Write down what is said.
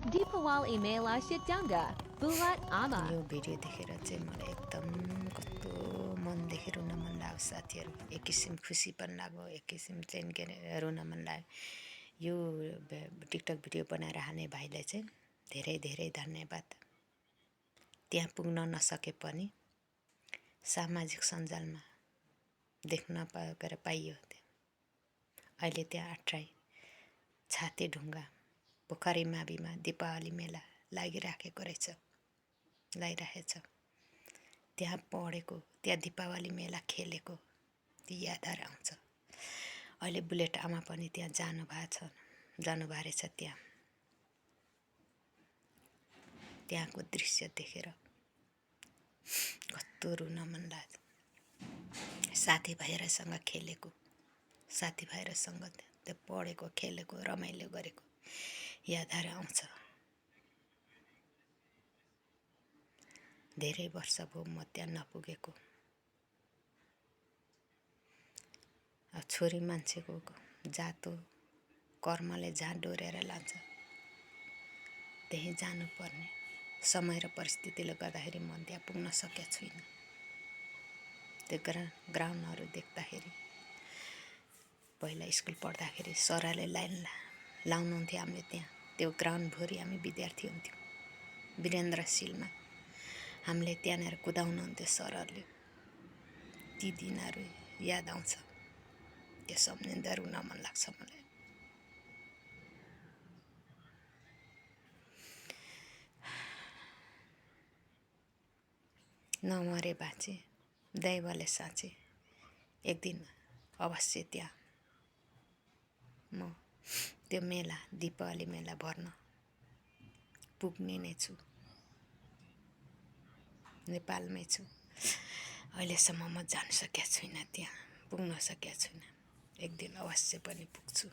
Deepawali Mela Shitanga, Bulat Ama. यो video देखेर चाहिँ मलाई एकदम कस्तो मनदेखि रुन मन लाग्यो साथीहरू। एक किसिम खुसी पनि लाग्यो, एक किसिम चाहिँ के अरे रुन मन लाग्यो। यो टिकटक भिडियो बनाएर हाल्ने भाइलाई चाहिँ धेरै धेरै धन्यवाद। त्यहाँ पुग्न नसके पनि सामाजिक सञ्जालमा देख्न पाइयो। अहिले त्यहाँ अट्राई छाते ढुङ्गा पोखरी माविमा दीपावली मेला लागिरहेको लागिरहेछ। त्यहाँ पढेको, त्यहाँ दीपावली मेला खेलेको ती यादहरू आउँछ। अहिले बुलेट आमा पनि त्यहाँ जानुभएको रहेछ। त्यहाँको दृश्य देखेर कस्तो रुन मन लाग्यो। साथीभाइहरूसँग खेलेको, साथीभाइहरूसँग त्यो पढेको, खेलेको, रमाइलो गरेको यादहरू आउँछ। धेरै वर्ष भयो म त्यहाँ नपुगेको। छोरी मान्छेको जातो कर्मले जहाँ डोरेर लान्छ त्यहीँ जानुपर्ने समय र परिस्थितिले गर्दाखेरि म त्यहाँ पुग्न सकेको छुइनँ। त्यो ग्राउन्डहरू देख्दाखेरि पहिला स्कुल पढ्दाखेरि सरले लाइन लाउनुहुन्थ्यो। हामीले त्यहाँ त्यो ग्राउन्डभरि हामी विद्यार्थी हुन्थ्यौँ। वीरेन्द्रशीलमा हामीले त्यहाँनिर कुदाउनुहुन्थ्यो सरहरूले। ती दिनहरू याद आउँछ। त्यो सम्झिँदा रुन मन लाग्छ मलाई। नमरे बाँचे, दैवले साँचे एक दिन अवश्य त्यहाँ म त्यो मेला दीपावली मेला भर्न पुग्ने नै छु। नेपालमै छु। अहिलेसम्म म जान सकेको छुइनँ, त्यहाँ पुग्न सकेको छुइनँ। एक दिन अवश्य पनि पुग्छु।